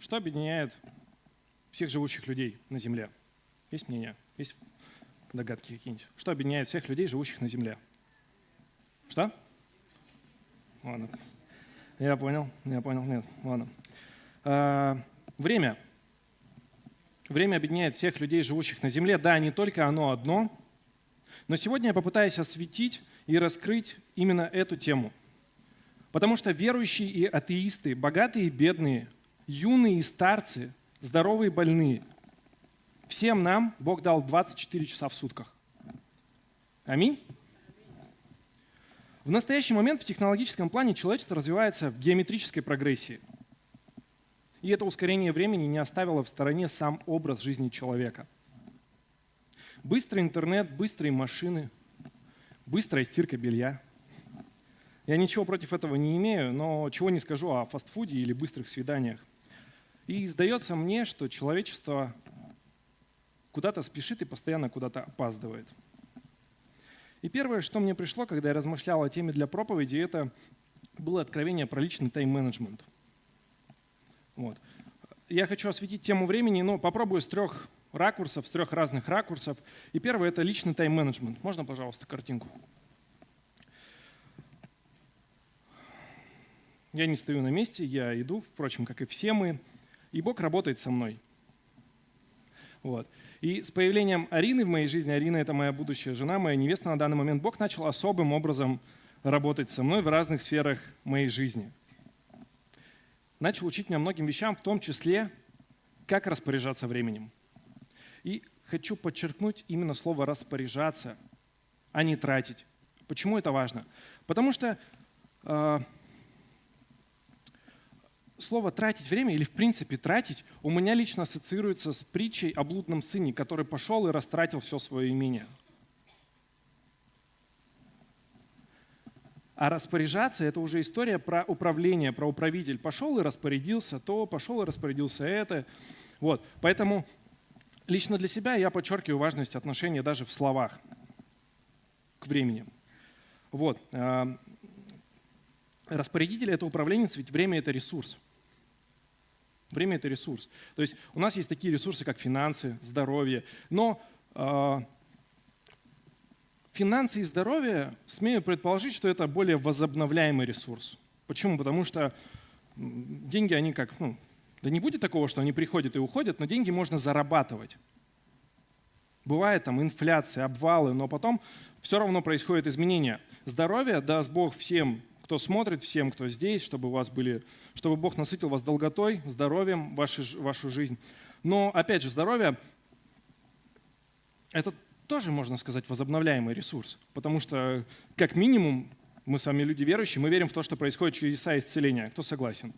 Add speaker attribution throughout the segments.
Speaker 1: Что объединяет всех живущих людей на Земле? Есть мнение? Есть догадки какие-нибудь? Что объединяет всех людей, живущих на Земле? Что? Ладно. Я понял. Нет, ладно. Время. Время объединяет всех людей, живущих на Земле. Да, не только оно одно, но сегодня я попытаюсь осветить и раскрыть именно эту тему. Потому что верующие и атеисты, богатые и бедные, юные и старцы, здоровые и больные, всем нам Бог дал 24 часа в сутках. Аминь? В настоящий момент в технологическом плане человечество развивается в геометрической прогрессии. И это ускорение времени не оставило в стороне сам образ жизни человека. Быстрый интернет, быстрые машины, быстрая стирка белья. Я ничего против этого не имею, но чего не скажу о фастфуде или быстрых свиданиях. И сдается мне, что человечество куда-то спешит и постоянно куда-то опаздывает. И первое, что мне пришло, когда я размышлял о теме для проповеди, это было откровение про личный тайм-менеджмент. Вот. Я хочу осветить тему времени, но попробую с трех разных ракурсов. И первое – это личный тайм-менеджмент. Можно, пожалуйста, картинку? Я не стою на месте, я иду, впрочем, как и все мы, и Бог работает со мной. Вот. И с появлением Арины в моей жизни, Арина – это моя будущая жена, моя невеста на данный момент, Бог начал особым образом работать со мной в разных сферах моей жизни. Начал учить меня многим вещам, в том числе, как распоряжаться временем. И хочу подчеркнуть именно слово «распоряжаться», а не «тратить». Почему это важно? Потому что слово «тратить время» или в принципе «тратить» у меня лично ассоциируется с притчей о блудном сыне, который пошел и растратил все свое имение. А распоряжаться – это уже история про управление, про управитель. Пошел и распорядился то, пошел и распорядился это. Вот. Поэтому лично для себя я подчеркиваю важность отношения даже в словах к времени. Вот. Распорядитель – это управленец, ведь время – это ресурс. Время – это ресурс. То есть у нас есть такие ресурсы, как финансы, здоровье. Но финансы и здоровье, смею предположить, что это более возобновляемый ресурс. Почему? Потому что деньги, они как, да не будет такого, что они приходят и уходят, но деньги можно зарабатывать. Бывает там инфляция, обвалы, но потом все равно происходят изменения. Здоровье даст Бог всем, кто смотрит, всем, кто здесь, чтобы Бог насытил вас долготой, здоровьем вашу жизнь. Но опять же, здоровье – это тоже, можно сказать, возобновляемый ресурс, потому что, как минимум, мы с вами люди верующие, мы верим в то, что происходит чудеса исцеления. Кто согласен?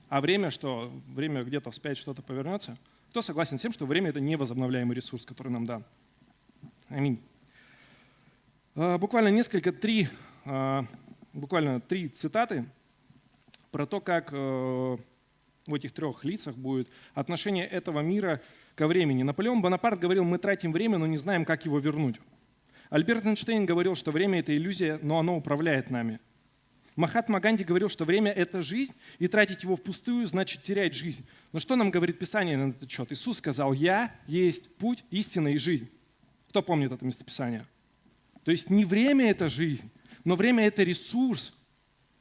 Speaker 1: А время, что время где-то вспять что-то повернется? Кто согласен с тем, что время – это не возобновляемый ресурс, который нам дан? Аминь. Буквально три цитаты про то, как в этих трех лицах будет отношение этого мира ко времени. Наполеон Бонапарт говорил: мы тратим время, но не знаем, как его вернуть. Альберт Эйнштейн говорил, что время – это иллюзия, но оно управляет нами. Махатма Ганди говорил, что время – это жизнь, и тратить его впустую значит терять жизнь. Но что нам говорит Писание на этот счет? Иисус сказал: «Я есть путь, истина и жизнь». Кто помнит это местописание? То есть не время – это жизнь, но время – это ресурс,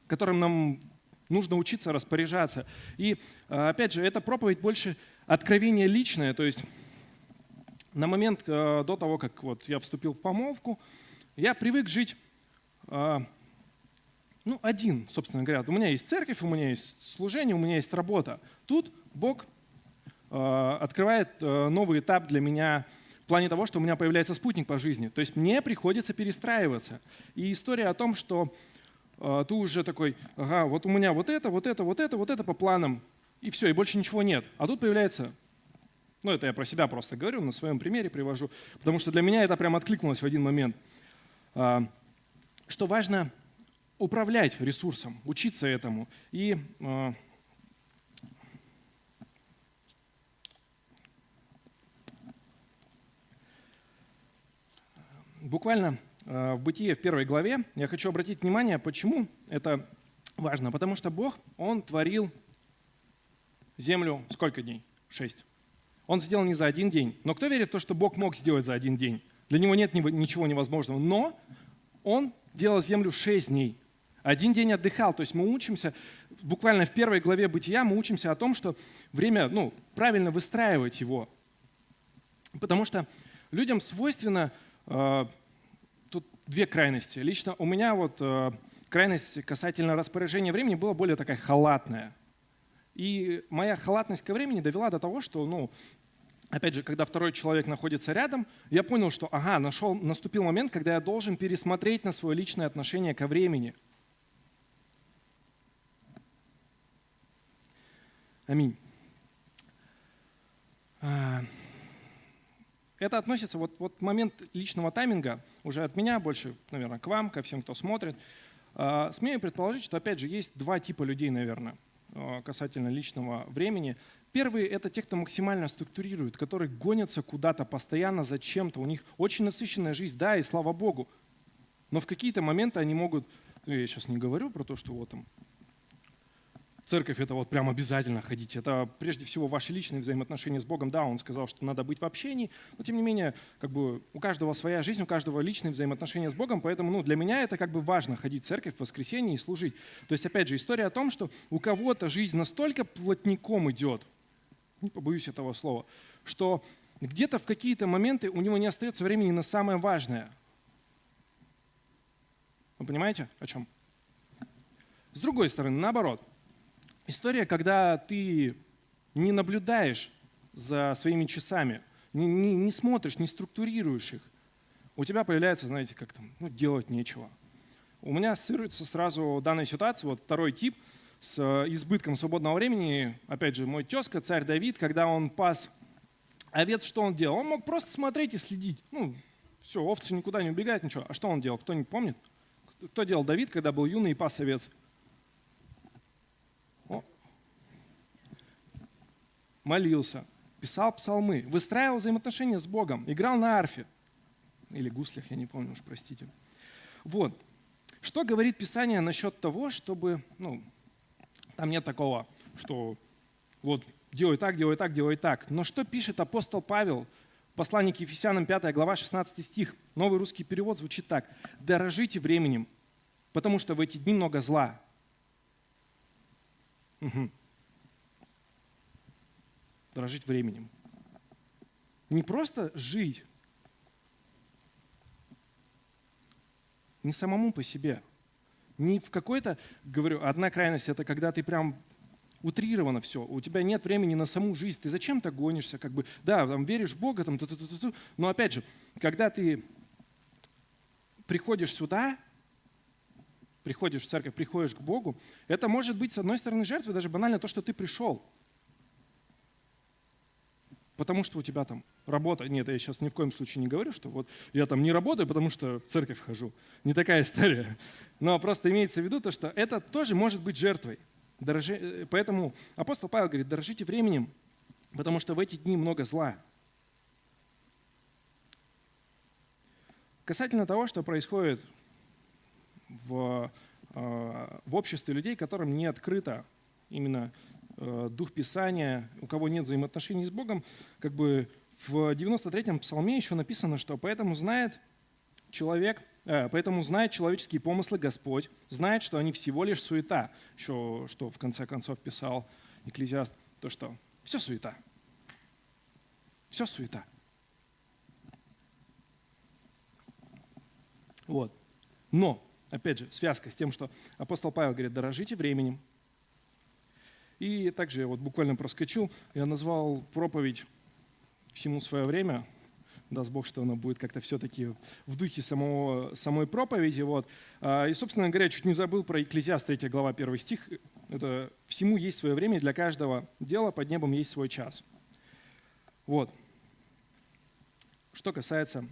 Speaker 1: которым нам нужно учиться распоряжаться. И опять же, эта проповедь больше откровение личное, то есть на момент до того, как я вступил в помолвку, я привык жить один, собственно говоря. У меня есть церковь, у меня есть служение, у меня есть работа. Тут Бог открывает новый этап для меня в плане того, что у меня появляется спутник по жизни. То есть мне приходится перестраиваться. И история о том, что ты уже такой: ага, вот у меня вот это по планам, и все, и больше ничего нет. А тут появляется, это я про себя просто говорю, на своем примере привожу, потому что для меня это прям откликнулось в один момент, что важно управлять ресурсом, учиться этому. И буквально в Бытие, в 1 главе, я хочу обратить внимание, почему это важно. Потому что Бог, Он творил землю сколько дней? 6. Он сделал не за один день. Но кто верит в то, что Бог мог сделать за один день? Для него нет ничего невозможного. Но он делал землю 6 дней. Один день отдыхал. То есть мы учимся, буквально в первой главе Бытия мы учимся о том, что время, правильно выстраивать его. Потому что людям свойственно, тут две крайности. Лично у меня крайность касательно распоряжения времени была более такая халатная. И моя халатность ко времени довела до того, что, опять же, когда второй человек находится рядом, я понял, что, наступил момент, когда я должен пересмотреть на свое личное отношение ко времени. Аминь. Это относится, момент личного тайминга, уже от меня больше, наверное, к вам, ко всем, кто смотрит. Смею предположить, что, опять же, есть два типа людей, наверное, касательно личного времени. Первые – это те, кто максимально структурирует, которые гонятся куда-то постоянно за чем-то. У них очень насыщенная жизнь, да, и слава Богу. Но в какие-то моменты они могут, я сейчас не говорю про то, что церковь – это прям обязательно ходить. Это прежде всего ваши личные взаимоотношения с Богом. Да, он сказал, что надо быть в общении, но тем не менее, у каждого своя жизнь, у каждого личные взаимоотношения с Богом, поэтому для меня это важно ходить в церковь в воскресенье и служить. То есть, опять же, история о том, что у кого-то жизнь настолько плотником идет, не побоюсь этого слова, что где-то в какие-то моменты у него не остается времени на самое важное. Вы понимаете, о чем? С другой стороны, наоборот. История, когда ты не наблюдаешь за своими часами, не смотришь, не структурируешь их, у тебя появляется, делать нечего. У меня ассоциируется сразу данная ситуация, второй тип с избытком свободного времени. Опять же, мой тезка, царь Давид, когда он пас овец, что он делал? Он мог просто смотреть и следить. Все, овцы никуда не убегают, ничего. А что он делал? Кто-нибудь помнит? Кто делал Давид, когда был юный и пас овец? Молился, писал псалмы, выстраивал взаимоотношения с Богом, играл на арфе. Или гуслях, я не помню уж, простите. Что говорит Писание насчет того, чтобы, там нет такого, что делай так, делай так, делай так. Но что пишет апостол Павел в послании к Ефесянам 5 глава 16 стих? Новый русский перевод звучит так. «Дорожите временем, потому что в эти дни много зла». Дорожить временем. Не просто жить, не самому по себе, не в какой-то, говорю, одна крайность – это когда ты прям утрировано все, у тебя нет времени на саму жизнь, ты зачем-то гонишься, да, веришь в Бога, но опять же, когда ты приходишь сюда, приходишь в церковь, приходишь к Богу, это может быть, с одной стороны, жертвой, даже банально то, что ты пришел. Потому что у тебя там работа. Нет, я сейчас ни в коем случае не говорю, что я там не работаю, потому что в церковь хожу. Не такая история. Но просто имеется в виду то, что это тоже может быть жертвой. Поэтому апостол Павел говорит, дорожите временем, потому что в эти дни много зла. Касательно того, что происходит в обществе людей, которым не открыто именно Дух Писания, у кого нет взаимоотношений с Богом, в 93-м псалме еще написано, что поэтому знает человеческие помыслы Господь, знает, что они всего лишь суета, что в конце концов писал Экклезиаст, то что все суета. Все суета. Но, опять же, связка с тем, что апостол Павел говорит, дорожите временем. И также я буквально проскочил, я назвал проповедь «Всему свое время». Даст Бог, что она будет как-то все-таки в духе самой проповеди. И, собственно говоря, чуть не забыл про Экклезиаст, 3 глава, 1 стих. Это «Всему есть свое время, и для каждого дела под небом есть свой час». Что касается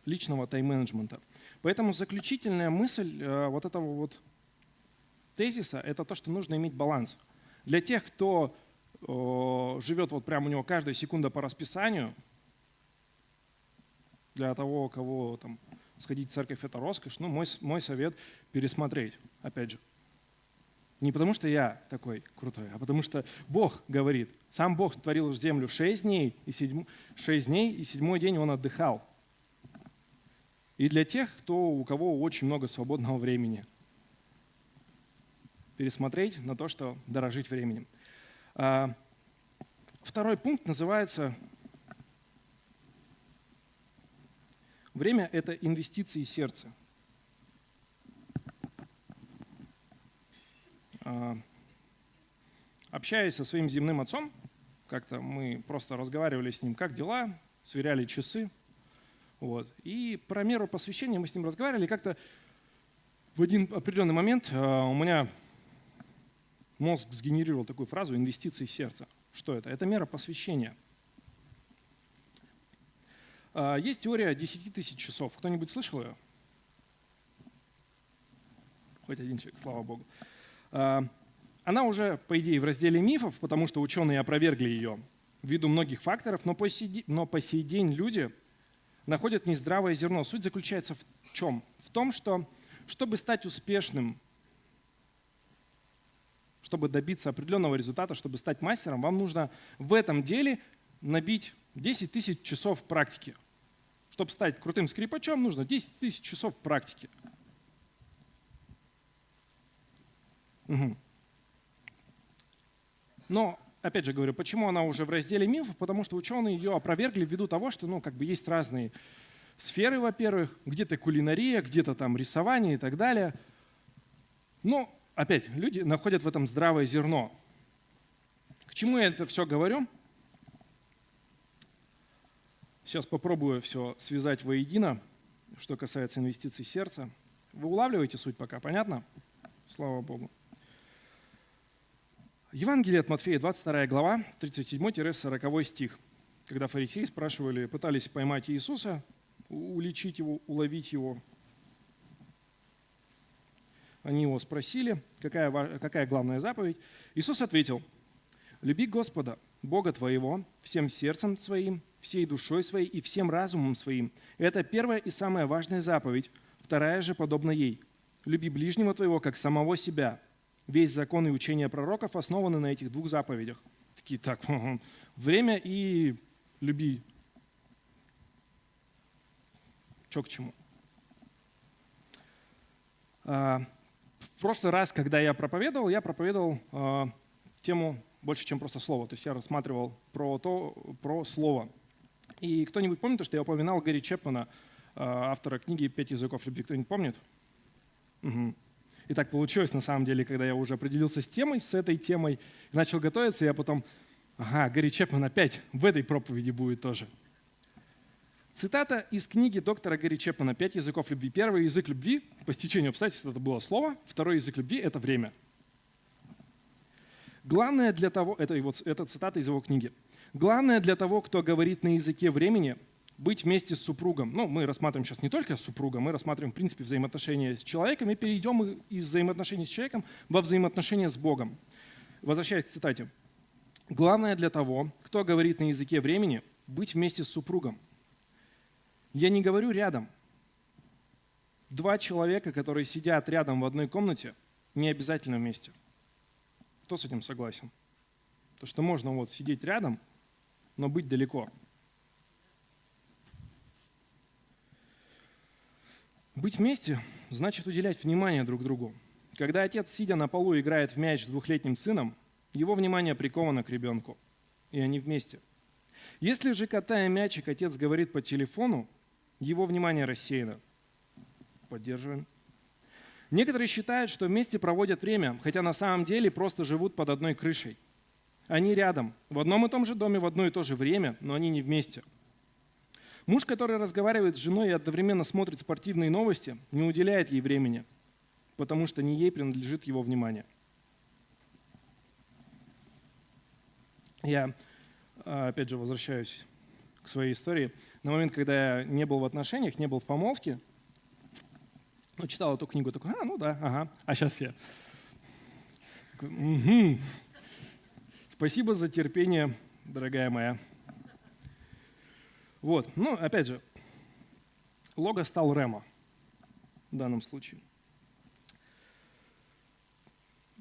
Speaker 1: личного тайм-менеджмента. Поэтому заключительная мысль этого тезиса – это то, что нужно иметь баланс. Для тех, кто живет прямо у него каждая секунда по расписанию, для того, кого сходить в церковь – это роскошь, мой совет – пересмотреть, опять же. Не потому что я такой крутой, а потому что Бог говорит. Сам Бог творил землю 6 дней, и 7-й день Он отдыхал. И для тех, у кого очень много свободного времени, пересмотреть на то, что дорожить временем. Второй пункт называется «Время – это инвестиции сердца». Общаясь со своим земным отцом, как-то мы просто разговаривали с ним, как дела, сверяли часы. Вот. И про меру посвящения мы с ним разговаривали. Как-то в один определенный момент у меня мозг сгенерировал такую фразу «инвестиции сердца». Что это? Это мера посвящения. Есть теория 10 тысяч часов. Кто-нибудь слышал ее? Хоть один человек, слава Богу. Она уже, по идее, в разделе мифов, потому что ученые опровергли ее ввиду многих факторов, но по сей день люди находят нездравое зерно. Суть заключается в чем? В том, что чтобы стать успешным, чтобы добиться определенного результата, чтобы стать мастером, вам нужно в этом деле набить 10 тысяч часов практики. Чтобы стать крутым скрипачом, нужно 10 тысяч часов практики. Угу. Но, опять же говорю, почему она уже в разделе мифов? Потому что ученые ее опровергли ввиду того, что есть разные сферы, во-первых, где-то кулинария, где-то там рисование и так далее. Но, опять, люди находят в этом здравое зерно. К чему я это все говорю? Сейчас попробую все связать воедино, что касается инвестиций сердца. Вы улавливаете суть пока, понятно? Слава Богу. Евангелие от Матфея, 22 глава, 37-40 стих. Когда фарисеи пытались поймать Иисуса, уличить его, уловить его, они его спросили, какая главная заповедь. Иисус ответил: «Люби Господа, Бога твоего, всем сердцем своим, всей душой своей и всем разумом своим». Это первая и самая важная заповедь. Вторая же подобна ей: «Люби ближнего твоего, как самого себя». Весь закон и учение пророков основаны на этих двух заповедях. Такие, так, время и люби. Че к чему? В прошлый раз, когда я проповедовал тему больше, чем просто слово. То есть я рассматривал про слово. И кто-нибудь помнит, что я упоминал Гэри Чепмана, автора книги «5 языков любви»? Кто-нибудь помнит? Угу. И так получилось, на самом деле, когда я уже определился с этой темой, начал готовиться, я потом, Гэри Чепман опять в этой проповеди будет тоже. Цитата из книги доктора Гэри Чепмана «5 языков любви». Первый язык любви, по стечению обстоятельств, это было слово. Второй язык любви – это время. Главное для того, это цитата из его книги. Главное для того, кто говорит на языке времени, быть вместе с супругом. Мы рассматриваем сейчас не только супруга, мы рассматриваем, в принципе, взаимоотношения с человеком и перейдем из взаимоотношений с человеком во взаимоотношения с Богом. Возвращаясь к цитате. Главное для того, кто говорит на языке времени, быть вместе с супругом. Я не говорю рядом. 2 человека, которые сидят рядом в одной комнате, не обязательно вместе. Кто с этим согласен? То, что можно сидеть рядом, но быть далеко. Быть вместе значит уделять внимание друг другу. Когда отец, сидя на полу, играет в мяч с 2-летним сыном, его внимание приковано к ребенку, и они вместе. Если же, катая мячик, отец говорит по телефону, его внимание рассеяно. Поддерживаем. Некоторые считают, что вместе проводят время, хотя на самом деле просто живут под одной крышей. Они рядом, в одном и том же доме, в одно и то же время, но они не вместе. Муж, который разговаривает с женой и одновременно смотрит спортивные новости, не уделяет ей времени, потому что не ей принадлежит его внимание. Я, опять же, возвращаюсь к своей истории. На момент, когда я не был в отношениях, не был в помолвке, читал эту книгу, такой, а сейчас я. Такой, Спасибо за терпение, дорогая моя. Опять же, лого стал Рема в данном случае.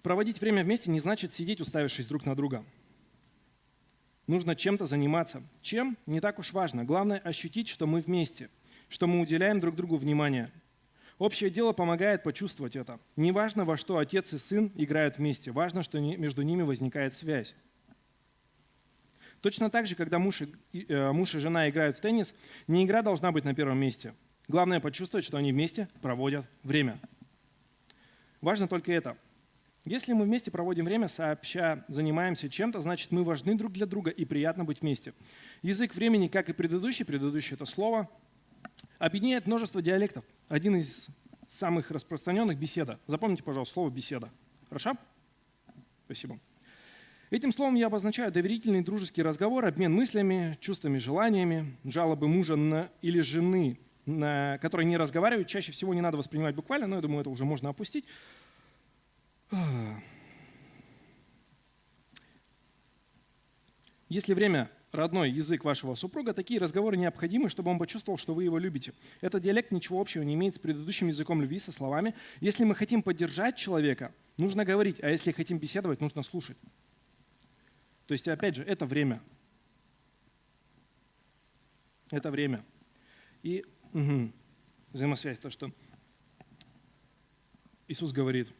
Speaker 1: Проводить время вместе не значит сидеть, уставившись друг на друга. Нужно чем-то заниматься. Чем? Не так уж важно. Главное ощутить, что мы вместе, что мы уделяем друг другу внимание. Общее дело помогает почувствовать это. Не важно, во что отец и сын играют вместе. Важно, что между ними возникает связь. Точно так же, когда муж и жена играют в теннис, не игра должна быть на первом месте. Главное почувствовать, что они вместе проводят время. Важно только это. Если мы вместе проводим время, сообща занимаемся чем-то, значит, мы важны друг для друга и приятно быть вместе. Язык времени, как и предыдущий это слово, объединяет множество диалектов. Один из самых распространенных – беседа. Запомните, пожалуйста, слово «беседа». Хорошо? Спасибо. Этим словом я обозначаю доверительный дружеский разговор, обмен мыслями, чувствами, желаниями, жалобы мужа или жены, которые не разговаривают. Чаще всего не надо воспринимать буквально, но я думаю, это уже можно опустить. Если время – родной язык вашего супруга, такие разговоры необходимы, чтобы он почувствовал, что вы его любите. Этот диалект ничего общего не имеет с предыдущим языком любви, со словами. Если мы хотим поддержать человека, нужно говорить, а если хотим беседовать, нужно слушать. То есть, опять же, это время. Это время. И взаимосвязь, то, что Иисус говорит,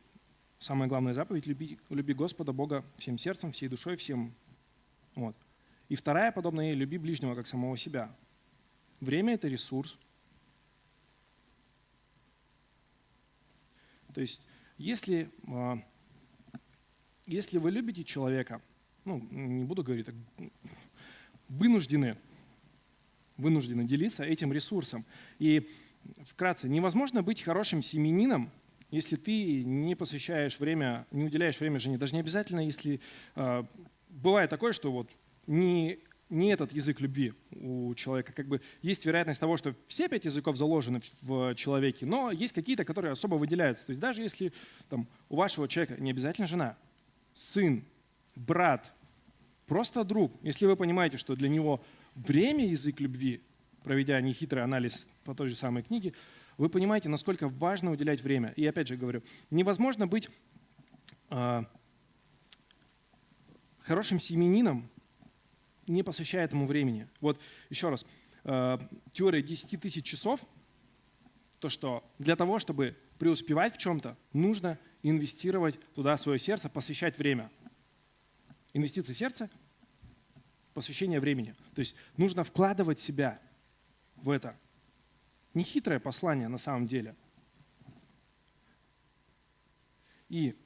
Speaker 1: самая главная заповедь – люби Господа Бога всем сердцем, всей душой, всем. Вот. И вторая, подобная ей, люби ближнего, как самого себя. Время – это ресурс. То есть, если вы любите человека, не буду говорить так, вынуждены делиться этим ресурсом. И вкратце, невозможно быть хорошим семьянином, если ты не посвящаешь время, не уделяешь время жене. Даже не обязательно, если бывает такое, что вот не этот язык любви у человека. Как бы есть вероятность того, что все 5 языков заложены в человеке, но есть какие-то, которые особо выделяются. То есть даже если там, у вашего человека не обязательно жена, сын, брат, просто друг, если вы понимаете, что для него время – язык любви, проведя нехитрый анализ по той же самой книге, вы понимаете, насколько важно уделять время. И опять же говорю, невозможно быть хорошим семьянином, не посвящая этому времени. Вот еще раз, теория 10 тысяч часов, то, что для того, чтобы преуспевать в чем-то, нужно инвестировать туда свое сердце, посвящать время. Инвестиции сердца, посвящение времени. То есть нужно вкладывать себя в это. Нехитрое послание на самом деле. И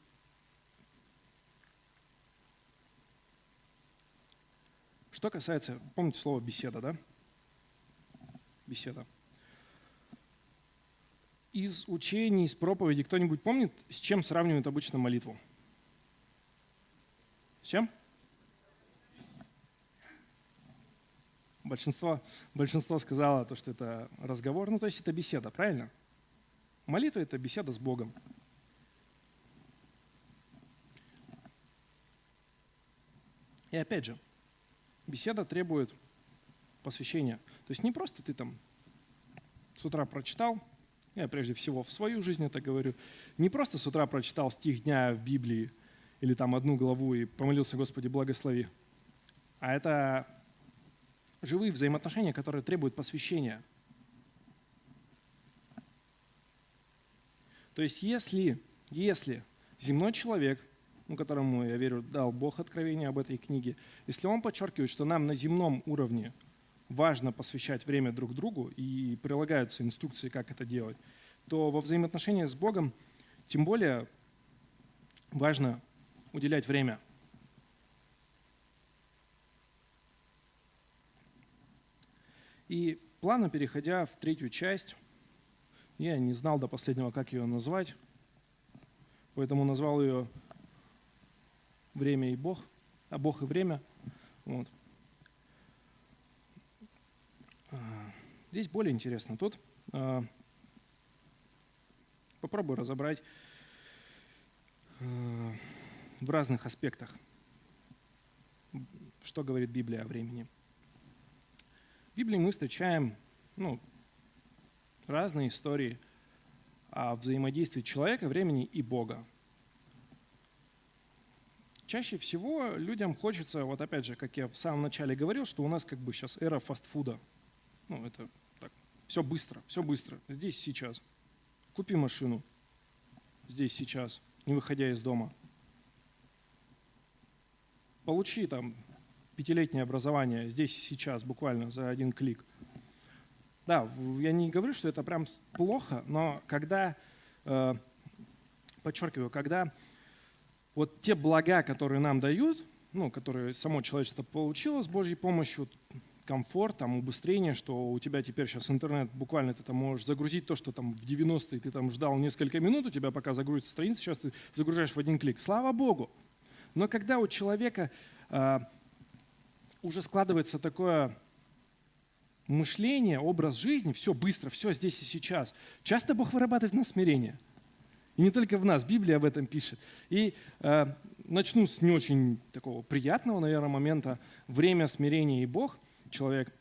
Speaker 1: что касается, помните слово «беседа», да? Беседа. Из учений, из проповеди кто-нибудь помнит, с чем сравнивают обычно молитву? С чем? Большинство сказало, что это разговор, то есть это беседа, правильно? Молитва – это беседа с Богом. И опять же, беседа требует посвящения. То есть не просто ты там с утра прочитал, я прежде всего в свою жизнь это говорю, не просто с утра прочитал стих дня в Библии или там одну главу и помолился «Господи, благослови», а это живые взаимоотношения, которые требуют посвящения. То есть если земной человек, которому, я верю, дал Бог откровение об этой книге, если он подчеркивает, что нам на земном уровне важно посвящать время друг другу и прилагаются инструкции, как это делать, то во взаимоотношениях с Богом тем более важно уделять время. И плавно переходя в третью часть, я не знал до последнего, как ее назвать, поэтому назвал ее «Время и Бог», а Бог и время. Вот. Здесь более интересно. Тут попробую разобрать в разных аспектах, что говорит Библия о времени. В Библии мы встречаем разные истории о взаимодействии человека, времени и Бога. чаще всего людям хочется, вот опять же, как я в самом начале говорил, что у нас как бы сейчас эра фастфуда. Ну, это так, все быстро, здесь сейчас. Купи машину, здесь сейчас, не выходя из дома. Получи там 5-летнее образование здесь сейчас, буквально за один клик. Да, я не говорю, что это прям плохо, но когда, подчеркиваю, когда вот те блага, которые нам дают, ну, которые само человечество получило с Божьей помощью, комфорт, там, убыстрение, что у тебя теперь сейчас интернет, буквально ты там можешь загрузить то, что там в 90-е ты там ждал несколько минут, у тебя пока загрузится страница, сейчас ты загружаешь в один клик. Слава Богу! Но когда у человека уже складывается такое мышление, образ жизни, все быстро, все здесь и сейчас, часто Бог вырабатывает в нас смирение. И не только в нас, Библия об этом пишет. И начну с не очень такого приятного, наверное, момента. Время, смирения и Бог. Человек,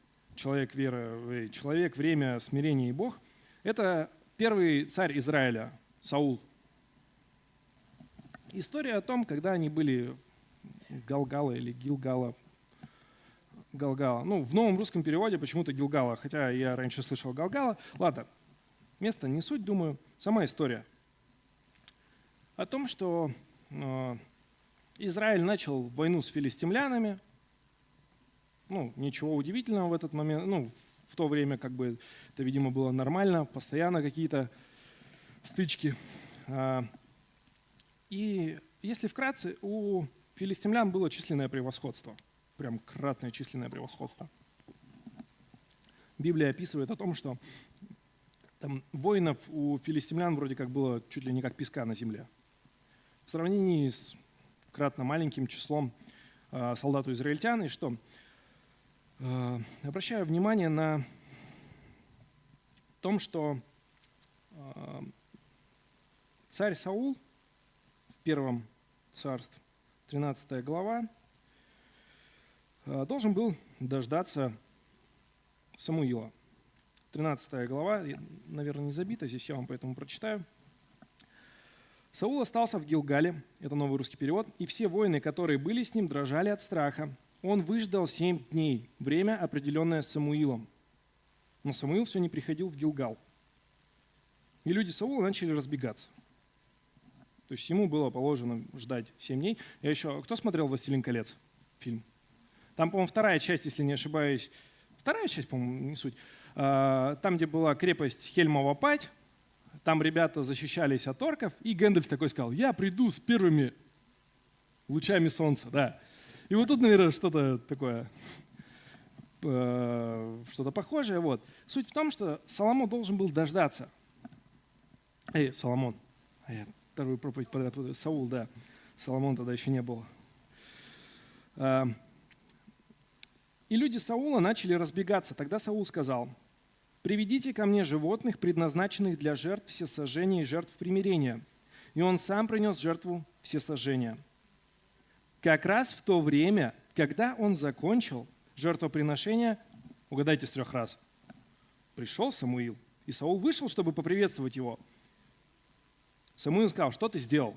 Speaker 1: время, смирения и Бог. Это первый царь Израиля, Саул. История о том, когда они были Галгала или Гилгала. Галгала. Ну, в новом русском переводе почему-то Гилгала, хотя я раньше слышал Галгала. Ладно, место не суть, думаю. Сама история. О том, что Израиль начал войну с филистимлянами. Ну, ничего удивительного в этот момент. Ну, в то время как бы это, видимо, было нормально, постоянно какие-то стычки. И если вкратце, у филистимлян было численное превосходство. Прям кратное численное превосходство. Библия описывает о том, что там воинов у филистимлян вроде как было чуть ли не как песка на земле. В сравнении с кратно маленьким числом солдат у израильтян. И что? Обращаю внимание на том, что царь Саул в первом царстве, 13 глава, должен был дождаться Самуила. 13 глава, наверное, не забита, здесь я вам поэтому прочитаю. Саул остался в Гилгале, это новый русский перевод, и все воины, которые были с ним, дрожали от страха. Он выждал 7 дней, время, определенное Самуилом. Но Самуил все не приходил в Гилгал. И люди Саула начали разбегаться. То есть ему было положено ждать 7 дней. Я еще... Кто смотрел «Властелин колец» фильм? Там, по-моему, вторая часть, если не ошибаюсь. Вторая часть, по-моему, не суть. Там, где была крепость Хельмова Пать, там ребята защищались от орков, и Гэндальф такой сказал: «Я приду с первыми лучами солнца». Да. И вот тут, наверное, что-то такое, что-то похожее. Вот. Суть в том, что Соломон должен был дождаться. Соломон. А я вторую проповедь подряд. Саул, да. Соломон тогда еще не было. И люди Саула начали разбегаться. Тогда Саул сказал: «Приведите ко мне животных, предназначенных для жертв всесожжения и жертв примирения». И он сам принес жертву всесожжения. Как раз в то время, когда он закончил жертвоприношение, угадайте с 3 раз, пришел Самуил, и Саул вышел, чтобы поприветствовать его. Самуил сказал: «Что ты сделал?»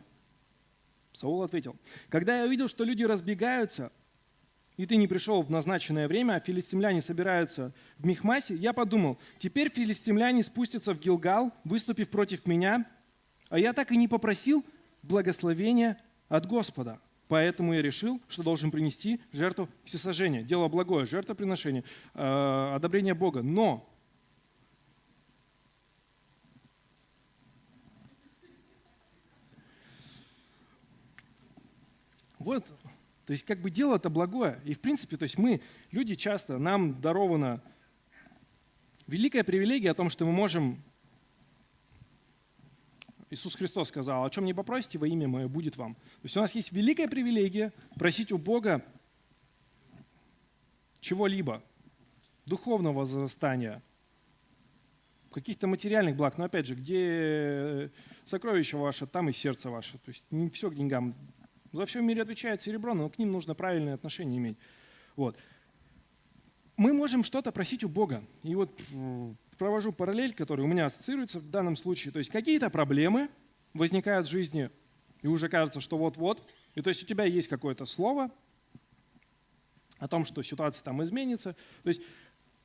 Speaker 1: Саул ответил: «Когда я увидел, что люди разбегаются, и ты не пришел в назначенное время, а филистимляне собираются в Михмасе, я подумал: теперь филистимляне спустятся в Гилгал, выступив против меня, а я так и не попросил благословения от Господа. Поэтому я решил, что должен принести жертву всесожжения, дело благое, жертвоприношение, одобрение Бога. Но вот, то есть как бы дело-то благое. И в принципе, то есть мы, люди часто, нам дарована великая привилегия о том, что мы можем... Иисус Христос сказал: «О чем не попросите во имя Мое, будет вам». То есть у нас есть великая привилегия просить у Бога чего-либо, духовного возрастания, каких-то материальных благ. Но опять же, где сокровище ваше, там и сердце ваше. То есть не все к деньгам. За все в мире отвечает серебро, но к ним нужно правильное отношение иметь. Вот. Мы можем что-то просить у Бога. И вот провожу параллель, которая у меня ассоциируется в данном случае. То есть какие-то проблемы возникают в жизни, и уже кажется, что вот-вот, И то есть у тебя есть какое-то слово о том, что ситуация там изменится. То есть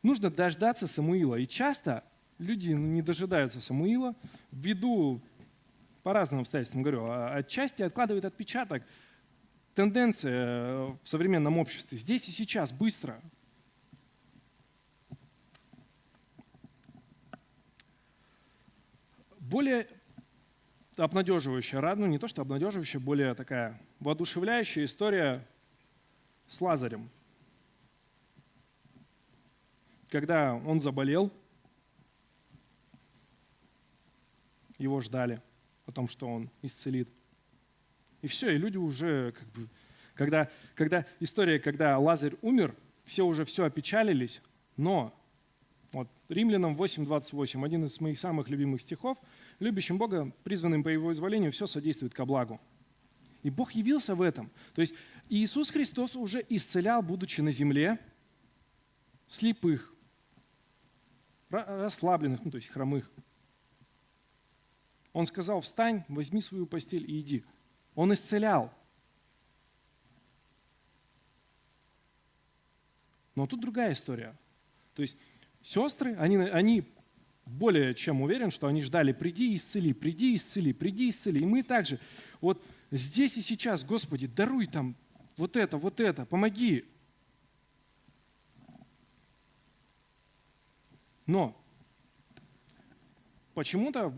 Speaker 1: нужно дождаться Самуила. И часто люди не дожидаются Самуила ввиду, по разным обстоятельствам говорю, отчасти откладывает отпечаток тенденция в современном обществе. Здесь и сейчас, быстро. Более обнадеживающая, ну не то что обнадеживающая, более такая воодушевляющая история с Лазарем. Когда он заболел, его ждали о том, что он исцелит. И все, и люди уже, когда история, когда Лазарь умер, все уже все опечалились, но вот Римлянам 8:28, один из моих самых любимых стихов, любящим Бога, призванным по Его изволению, все содействует ко благу. И Бог явился в этом. То есть Иисус Христос уже исцелял, будучи на земле, слепых, расслабленных, то есть хромых. Он сказал: встань, возьми свою постель и иди. Он исцелял. Но тут другая история. То есть сестры, они более чем уверен, что они ждали: приди и исцели, приди и исцели, приди и исцели. И мы также вот здесь и сейчас: Господи, даруй там вот это, помоги. Но почему-то в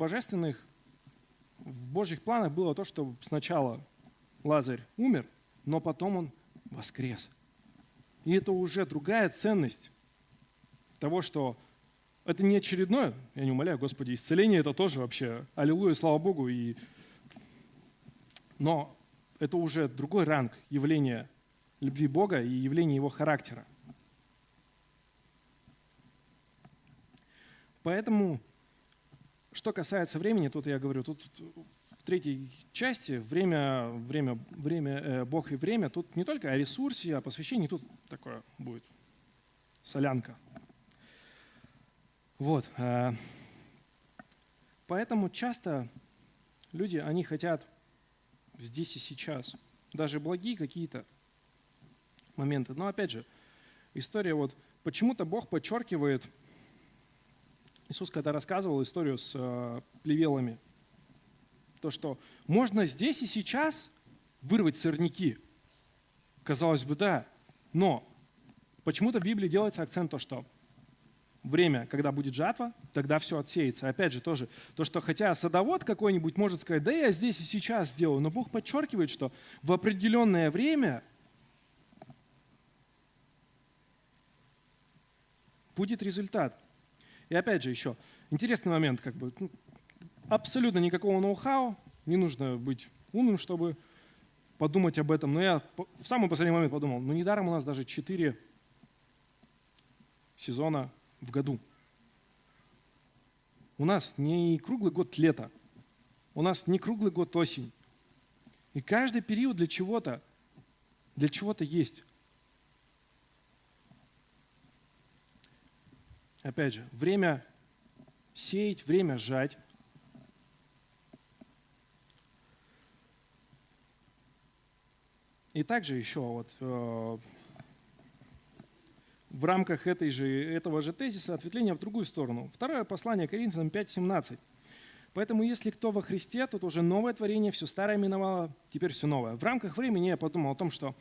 Speaker 1: Божьих планах было то, что сначала Лазарь умер, но потом он воскрес. И это уже другая ценность того, что это не очередное, я не умоляю, Господи, исцеление — это тоже вообще аллилуйя, слава Богу. Но это уже другой ранг явления любви Бога и явления Его характера. Поэтому, что касается времени, тут я говорю, тут в третьей части Бог и время, тут не только о ресурсе, о посвящении, тут такое будет солянка. Вот. Поэтому часто люди, они хотят здесь и сейчас, даже благие какие-то моменты. Но опять же, история вот, почему-то Бог подчеркивает, Иисус когда рассказывал историю с плевелами, то, что можно здесь и сейчас вырвать сорняки. Казалось бы, да, но почему-то в Библии делается акцент то, что время, когда будет жатва, тогда все отсеется. Опять же, тоже то, что хотя садовод какой-нибудь может сказать: да я здесь и сейчас сделаю, но Бог подчеркивает, что в определенное время будет результат. И опять же еще интересный момент, абсолютно никакого ноу-хау, не нужно быть умным, чтобы подумать об этом. Но я в самый последний момент подумал: недаром у нас даже 4 сезона в году. У нас не круглый год лето, у нас не круглый год осень. И каждый период для чего-то есть. Опять же, время сеять, время жать. И также еще в рамках этого же тезиса ответвление в другую сторону. Второе послание Коринфянам 5:17. Поэтому, если кто во Христе, тут уже новое творение, все старое миновало, теперь все новое. В рамках времени я подумал о том, что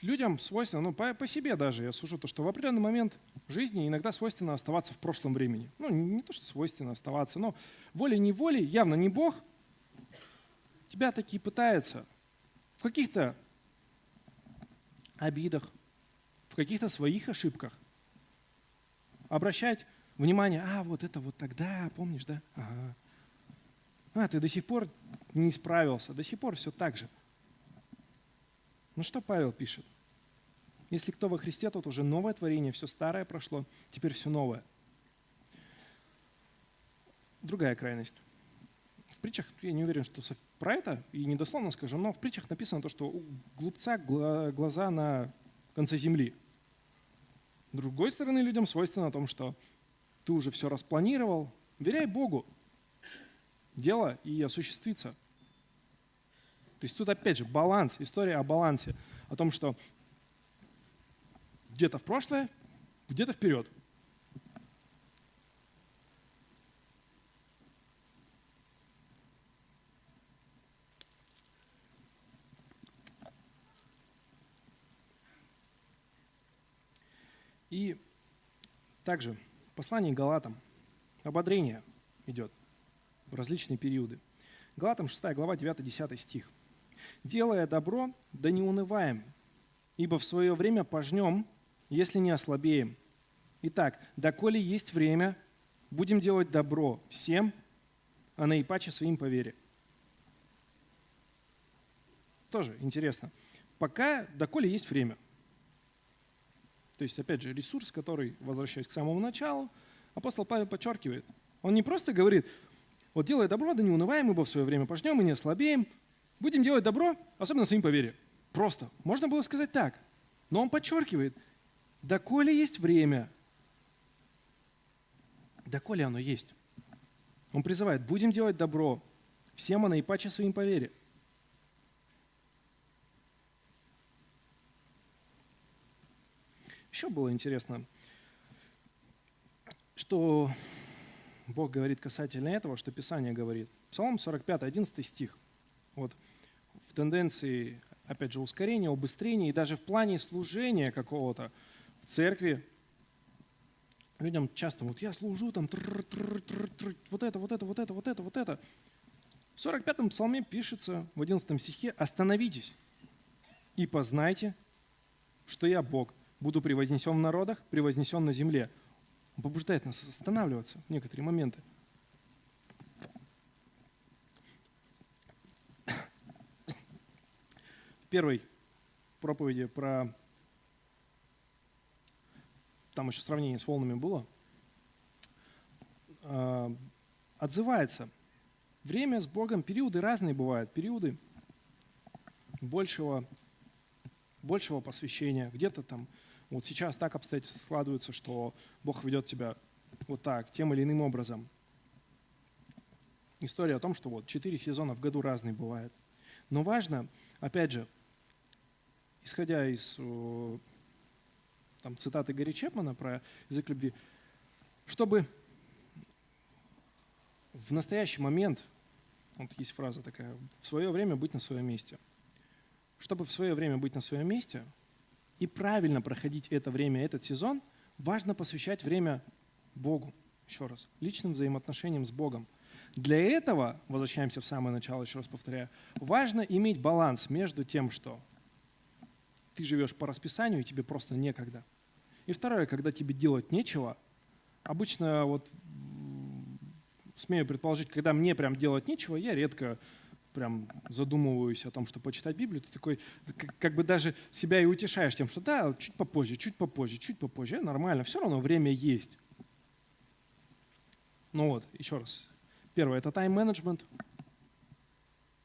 Speaker 1: людям свойственно, по себе даже я сужу, то, что в определенный момент жизни иногда свойственно оставаться в прошлом времени. Не то, что свойственно оставаться, но волей-неволей, явно не Бог, тебя таки пытается в каких-то обидах, в каких-то своих ошибках обращать внимание: вот это вот тогда, помнишь, да? Ага. Ты до сих пор не исправился, до сих пор все так же. Что Павел пишет? Если кто во Христе, тот уже новое творение, все старое прошло, теперь все новое. Другая крайность. В притчах, я не уверен, что про это, и недословно скажу, но в притчах написано то, что у глупца глаза на конце земли. С другой стороны, людям свойственно о том, что ты уже все распланировал. Доверяй Богу. дело и осуществится. То есть тут опять же баланс, история о балансе, о том, что где-то в прошлое, где-то вперед. И также в послании к Галатам ободрение идет в различные периоды. Галатам 6 глава 9-10 стих. «Делая добро, да не унываем, ибо в свое время пожнем, если не ослабеем. Итак, доколе есть время, будем делать добро всем, а наипаче своим по вере». Тоже интересно. Пока, доколе есть время. То есть, опять же, ресурс, который, возвращаясь к самому началу, апостол Павел подчеркивает. Он не просто говорит, вот делай добро, да не унываем, ибо в свое время пожнем и не ослабеем. Будем делать добро, особенно своим по вере. Просто. Можно было сказать так. Но он подчеркивает, доколе есть время, доколе оно есть. Он призывает, будем делать добро всем, а наипаче своим по вере. Еще было интересно, что Бог говорит касательно этого, что Писание говорит. Псалом 45, 11 стих. Вот в тенденции, опять же, ускорения, убыстрения и даже в плане служения какого-то в церкви людям часто, вот я служу, там, вот это. В 45-м псалме пишется в 11 стихе: «Остановитесь и познайте, что я Бог, буду превознесен в народах, превознесен на земле». Он побуждает нас останавливаться в некоторые моменты. В первой проповеди про... Там еще сравнение с волнами было. Отзывается. Время с Богом, периоды разные бывают. Периоды большего посвящения. Где-то там, вот сейчас так обстоятельства складываются, что Бог ведет тебя вот так, тем или иным образом. История о том, что вот 4 сезона в году разные бывают. Но важно, опять же, исходя из там, цитаты Гарри Чепмана про язык любви, чтобы в настоящий момент, вот есть фраза такая, в свое время быть на своем месте. Чтобы в свое время быть на своем месте и правильно проходить это время, этот сезон, важно посвящать время Богу, еще раз, личным взаимоотношениям с Богом. Для этого, возвращаемся в самое начало, еще раз повторяю, важно иметь баланс между тем, что ты живешь по расписанию, и тебе просто некогда. И второе, когда тебе делать нечего, обычно, вот, смею предположить, когда мне прям делать нечего, я редко прям задумываюсь о том, что почитать Библию, ты такой, как бы даже себя и утешаешь тем, что да, чуть попозже, нормально, все равно время есть. Ну вот, еще раз. Первое – это тайм-менеджмент,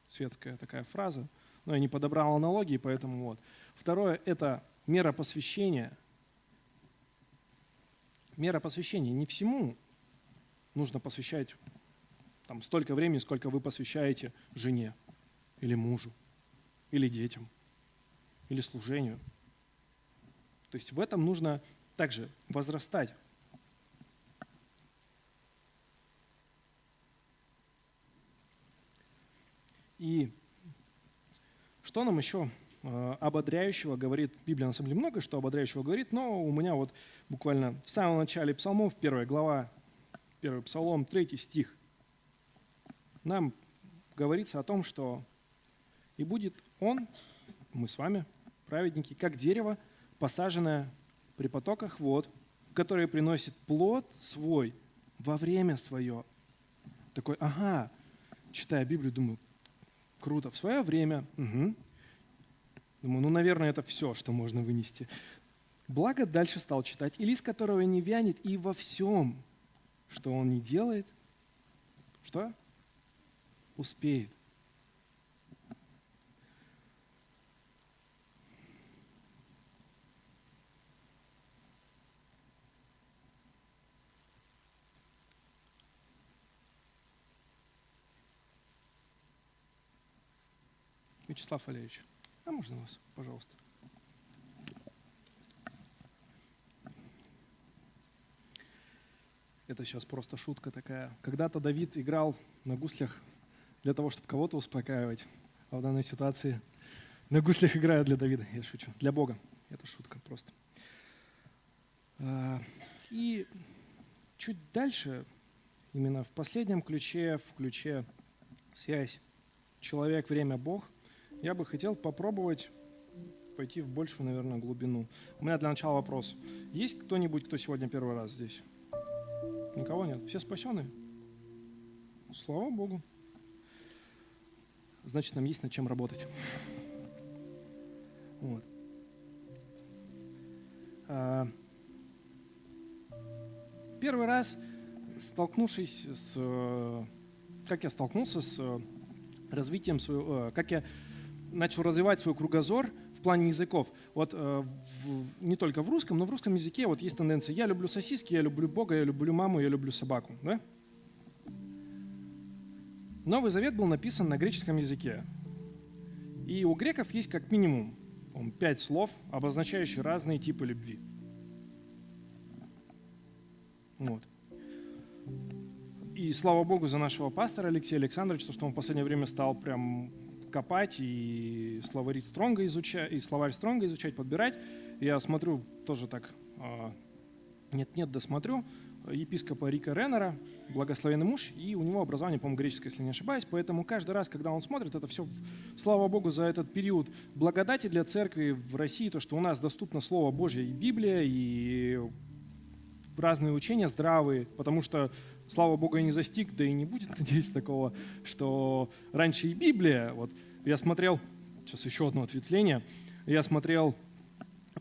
Speaker 1: светская такая фраза, но я не подобрал аналогии, поэтому вот. Второе – это мера посвящения. Мера посвящения. Не всему нужно посвящать там, столько времени, сколько вы посвящаете жене или мужу, или детям, или служению. То есть в этом нужно также возрастать. И что нам еще ободряющего говорит? Библия на самом деле много что ободряющего говорит, но у меня вот буквально в самом начале псалмов, 1 глава, 1 псалом, 3 стих, нам говорится о том, что «И будет он, мы с вами, праведники, как дерево, посаженное при потоках вод, которое приносит плод свой во время свое». Такой, ага, читая Библию, думаю, круто, в свое время. Угу. Думаю, ну, наверное, это все, что можно вынести. Благо дальше стал читать. «И лист, которого не вянет, и во всем, что он не делает, что? Успеет». Вячеслав Валерьевич, а можно вас, пожалуйста? Это сейчас просто шутка такая. Когда-то Давид играл на гуслях для того, чтобы кого-то успокаивать. А в данной ситуации на гуслях играют для Давида. Я шучу. Для Бога. Это шутка просто. И чуть дальше, именно в последнем ключе, в ключе связь человек, время, Бог, я бы хотел попробовать пойти в большую, наверное, глубину. У меня для начала вопрос. Есть кто-нибудь, кто сегодня первый раз здесь? Никого нет? Все спасены? Слава Богу. Значит, нам есть над чем работать. Вот. Первый раз, столкнувшись с... Как я столкнулся с развитием своего... Как я начал развивать свой кругозор в плане языков. Вот не только в русском, но в русском языке вот есть тенденция. Я люблю сосиски, я люблю Бога, я люблю маму, я люблю собаку. Да? Новый Завет был написан на греческом языке. И у греков есть как минимум 5 слов, обозначающих разные типы любви. Вот. И слава Богу за нашего пастора Алексея Александровича, что он в последнее время стал прям копать и словарь Стронга изучать, подбирать. Я смотрю тоже так, нет-нет, досмотрю, епископа Рика Реннера, благословенный муж, и у него образование, по-моему, греческое, если не ошибаюсь, поэтому каждый раз, когда он смотрит, это все, слава Богу, за этот период благодати для церкви в России, то, что у нас доступно Слово Божье и Библия, и разные учения здравые, потому что, слава Богу, я не застиг, да и не будет, надеюсь, такого, что раньше и Библия, вот я смотрел, сейчас еще одно ответвление, я смотрел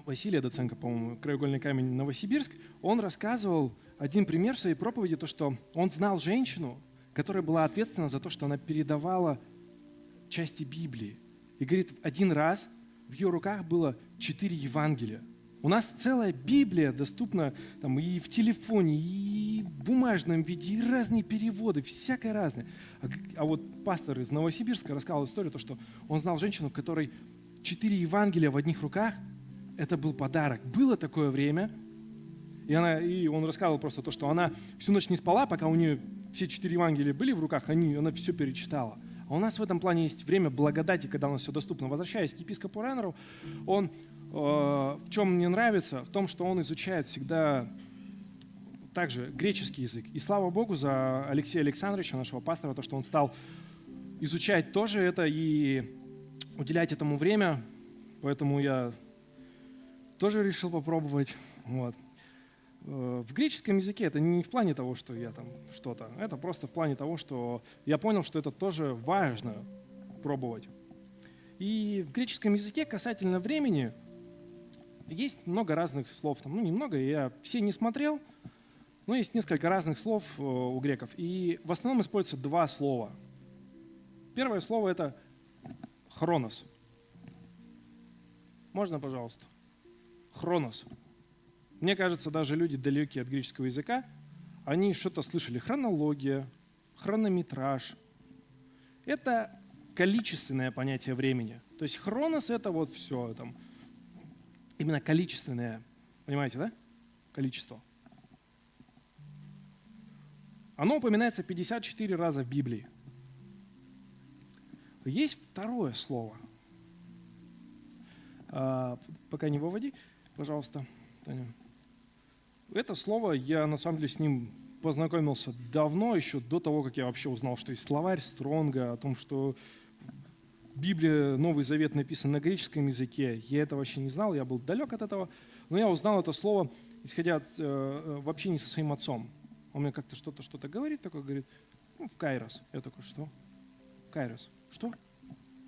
Speaker 1: Василия Доценко, по-моему, «Краеугольный камень», Новосибирск, он рассказывал один пример в своей проповеди, то, что он знал женщину, которая была ответственна за то, что она передавала части Библии. И говорит, один раз в ее руках было 4 Евангелия. У нас целая Библия доступна там, и в телефоне, и в бумажном виде, и разные переводы, всякое разное. А вот пастор из Новосибирска рассказал историю, то, что он знал женщину, у которой 4 Евангелия в одних руках. Это был подарок. Было такое время, и он рассказывал просто то, что она всю ночь не спала, пока у нее все 4 Евангелия были в руках, она все перечитала. А у нас в этом плане есть время благодати, когда у нас все доступно. Возвращаясь к епископу Реннеру, он в чем мне нравится, в том, что он изучает всегда также греческий язык. И слава Богу за Алексея Александровича, нашего пастора, то, что он стал изучать тоже это и уделять этому время. Поэтому я тоже решил попробовать. Вот. В греческом языке это не в плане того, что я там что-то, это просто в плане того, что я понял, что это тоже важно пробовать. И в греческом языке касательно времени есть много разных слов. Немного, я все не смотрел, но есть несколько разных слов у греков. И в основном используются 2 слова. Первое слово – это хронос. Можно, пожалуйста? Хронос. Мне кажется, даже люди далекие от греческого языка, они что-то слышали. Хронология, хронометраж. Это количественное понятие времени. То есть хронос – это вот все, там, именно количественное. Понимаете, да? Количество. Оно упоминается 54 раза в Библии. Есть второе слово. Пока не выводи, пожалуйста, Таня. Это слово, я на самом деле с ним познакомился давно, еще до того, как я вообще узнал, что есть словарь Стронга, о том, что Библия, Новый Завет написан на греческом языке. Я это вообще не знал, я был далек от этого. Но я узнал это слово, исходя в общении со своим отцом. Он мне как-то что-то говорит, говорит, в кайрос. Я такой, что? Кайрос. Что?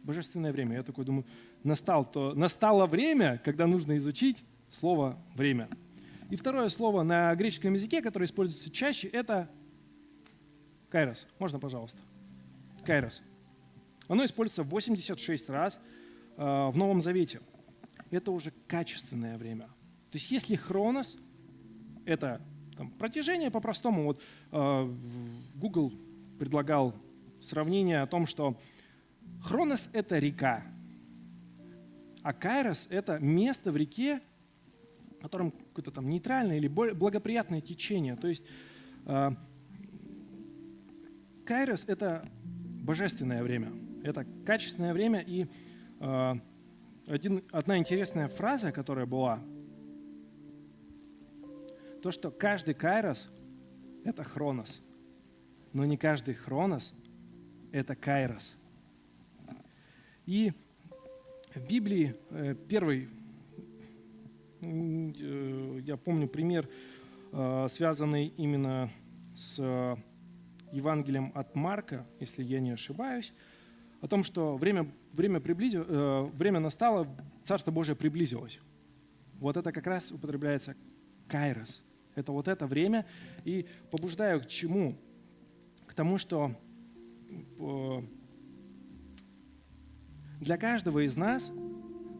Speaker 1: Божественное время. Я такой думаю, настало время, когда нужно изучить слово «время». И второе слово на греческом языке, которое используется чаще, это кайрос. Можно, пожалуйста? Кайрос. Оно используется 86 раз в Новом Завете. Это уже качественное время. То есть если хронос – это протяжение по-простому, вот Google предлагал сравнение о том, что Хронос — это река, а кайрос — это место в реке, в котором какое-то там нейтральное или благоприятное течение. То есть кайрос — это божественное время, это качественное время. И одна интересная фраза, которая была, то, что каждый кайрос — это хронос, но не каждый хронос — это кайрос. И в Библии первый, я помню пример, связанный именно с Евангелием от Марка, если я не ошибаюсь, о том, что время настало, Царство Божие приблизилось. Вот это как раз употребляется кайрос. Это вот это время. И побуждаю к чему? К тому, что для каждого из нас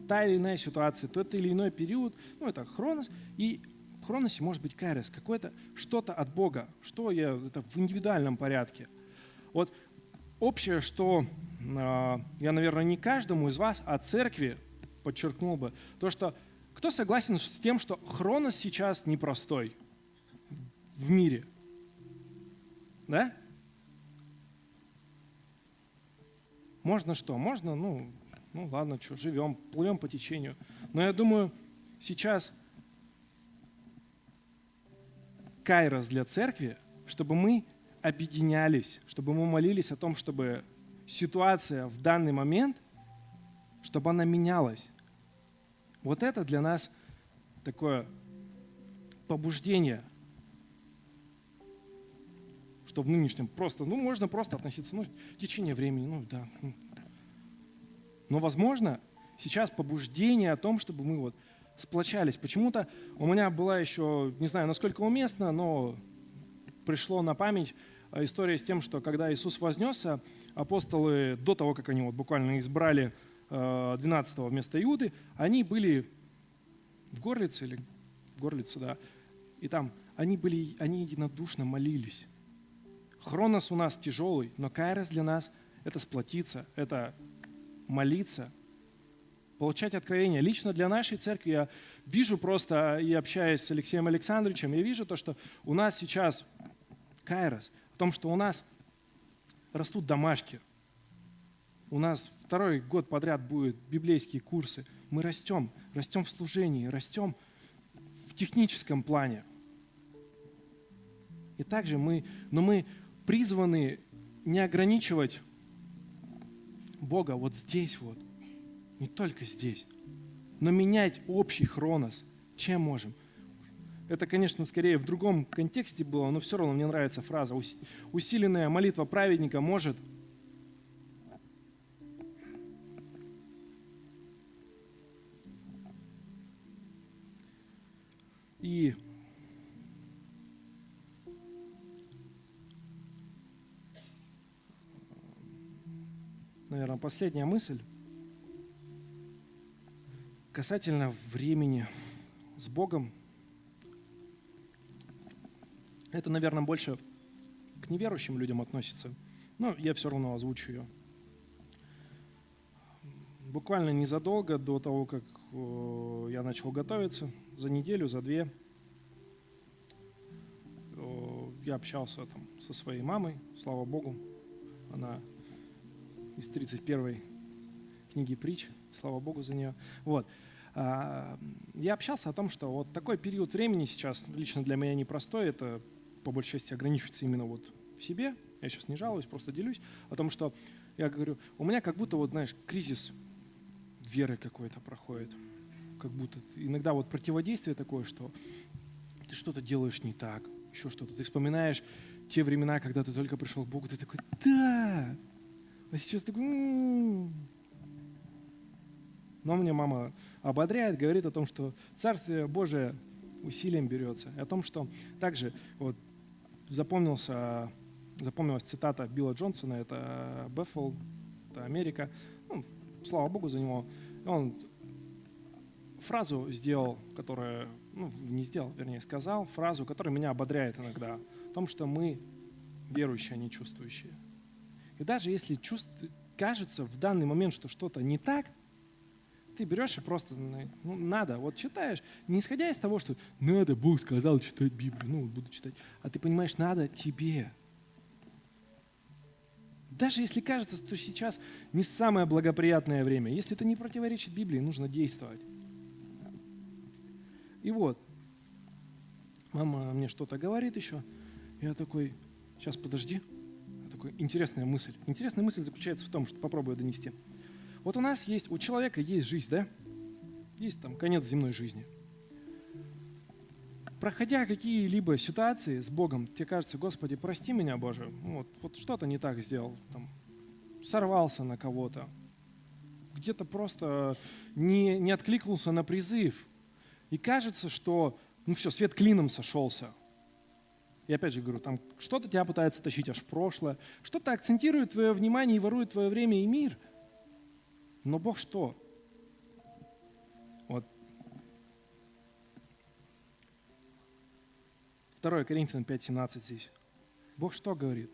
Speaker 1: та или иная ситуация, тот или иной период, это хронос, и в хроносе может быть кайрос, какое-то что-то от Бога, это в индивидуальном порядке. Вот общее, что я, наверное, не каждому из вас, а церкви подчеркнул бы, то, что кто согласен с тем, что хронос сейчас непростой в мире? Да? Можно что? Можно, ладно, живем, плывем по течению. Но я думаю, сейчас кайрос для церкви, чтобы мы объединялись, чтобы мы молились о том, чтобы ситуация в данный момент, чтобы она менялась. Вот это для нас такое побуждение, что в нынешнем можно просто относиться, течение времени, да. Но, возможно, сейчас побуждение о том, чтобы мы сплочались. Почему-то у меня была еще, не знаю, насколько уместно, но пришло на память история с тем, что когда Иисус вознесся, апостолы до того, как они буквально избрали 12-го вместо Иуды, они были в Горлице, да, и там они единодушно молились. Хронос у нас тяжелый, но кайрос для нас — это сплотиться, это молиться, получать откровения. Лично для нашей церкви я вижу просто, и общаясь с Алексеем Александровичем, я вижу то, что у нас сейчас кайрос, в том, что у нас растут домашки. У нас второй год подряд будут библейские курсы. Мы растем в служении, растем в техническом плане. И также мы призваны не ограничивать Бога здесь, не только здесь, но менять общий хронос, чем можем. Это, конечно, скорее в другом контексте было, но все равно мне нравится фраза. Усиленная молитва праведника может и наверное, последняя мысль касательно времени с Богом. Это, наверное, больше к неверующим людям относится, но я все равно озвучу ее. Буквально незадолго до того, как я начал готовиться, за неделю, за две, я общался со своей мамой, слава Богу, она из 31-й книги притч, слава Богу за нее. Я общался о том, что такой период времени сейчас лично для меня непростой, это по большей части ограничивается именно в себе. Я сейчас не жалуюсь, просто делюсь о том, что я говорю, у меня как будто кризис веры какой-то проходит. Как будто иногда противодействие такое, что ты что-то делаешь не так, еще что-то. Ты вспоминаешь те времена, когда ты только пришел к Богу, ты такой, да! А сейчас такой, Но мне мама ободряет, говорит о том, что Царствие Божие усилием берется. И о том, что также запомнилась цитата Билла Джонсона, это Беффл, это Америка. Слава Богу за него. Он фразу сделал, которая, сказал фразу, которая меня ободряет иногда. О том, что мы верующие, а не чувствующие. И даже если кажется в данный момент, что что-то не так, ты берешь и просто, надо, вот читаешь, не исходя из того, что надо, Бог сказал читать Библию, буду читать, а ты понимаешь, надо тебе. Даже если кажется, что сейчас не самое благоприятное время, если это не противоречит Библии, нужно действовать. И вот, мама мне что-то говорит еще, я такой, сейчас подожди, такой, интересная мысль. Интересная мысль заключается в том, что попробую донести. Вот у человека есть жизнь, да? Есть там конец земной жизни. Проходя какие-либо ситуации с Богом, тебе кажется, Господи, прости меня, Боже, вот что-то не так сделал, там, сорвался на кого-то, где-то просто не откликнулся на призыв. И кажется, что, все, свет клином сошелся. И опять же говорю, там что-то тебя пытается тащить аж в прошлое, что-то акцентирует твое внимание и ворует твое время и мир. Но Бог что? Вот 2 Коринфянам 5:17 здесь. Бог что говорит?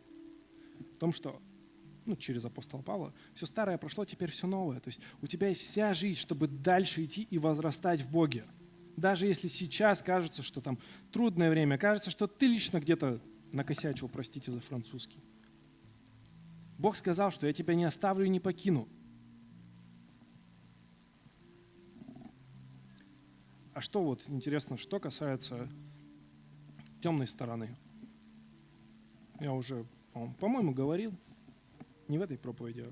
Speaker 1: В том, что, через апостола Павла, все старое прошло, теперь все новое. То есть у тебя есть вся жизнь, чтобы дальше идти и возрастать в Боге. Даже если сейчас кажется, что там трудное время, кажется, что ты лично где-то накосячил, простите за французский. Бог сказал, что я тебя не оставлю и не покину. А что вот интересно, что касается темной стороны? Я уже, по-моему, говорил, не в этой проповеди, а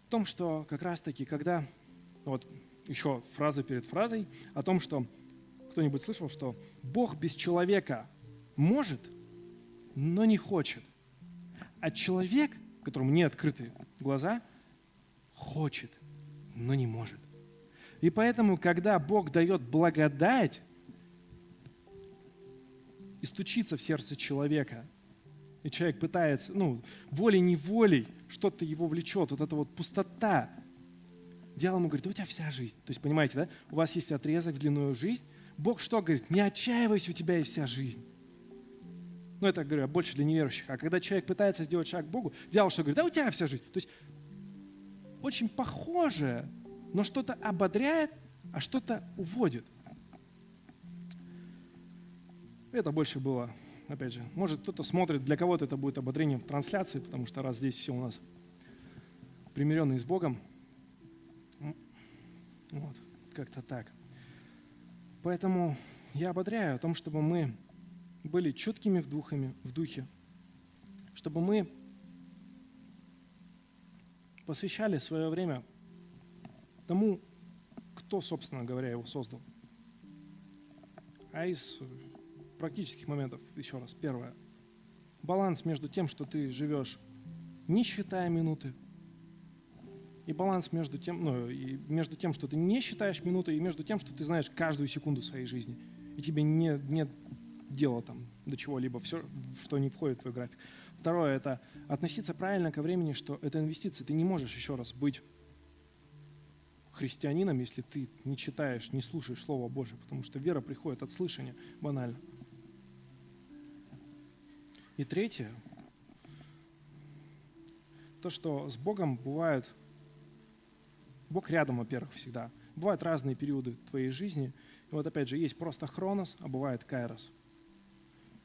Speaker 1: в том, что как раз-таки, когда, еще фраза перед фразой, о том, что кто-нибудь слышал, что Бог без человека может, но не хочет. А человек, которому не открыты глаза, хочет, но не может. И поэтому, когда Бог дает благодать и стучится в сердце человека, и человек пытается, волей-неволей, что-то его влечет, вот эта вот пустота, дьявол ему говорит, да у тебя вся жизнь. То есть, понимаете, да? У вас есть отрезок, длинную жизнь. Бог что говорит? Не отчаивайся, у тебя есть вся жизнь. Это, говорю, больше для неверующих. А когда человек пытается сделать шаг к Богу, дьявол что говорит? Да у тебя вся жизнь. То есть, очень похоже, но что-то ободряет, а что-то уводит. Это больше было, опять же, может кто-то смотрит, для кого-то это будет ободрением в трансляции, потому что раз здесь все у нас примиренные с Богом, как-то так. Поэтому я ободряю о том, чтобы мы были чуткими в духе, чтобы мы посвящали свое время тому, кто, собственно говоря, его создал. А из практических моментов, еще раз, первое. Баланс между тем, что ты живешь, не считая минуты, и баланс между тем, что ты не считаешь минуты, и между тем, что ты знаешь каждую секунду своей жизни. И тебе нет дела там до чего-либо, все, что не входит в твой график. Второе – это относиться правильно ко времени, что это инвестиция. Ты не можешь еще раз быть христианином, если ты не читаешь, не слушаешь Слово Божие, потому что вера приходит от слышания, банально. И третье, то, что с Богом бывает, Бог рядом, во-первых, всегда. Бывают разные периоды твоей жизни. И вот опять же, есть просто хронос, а бывает кайрос.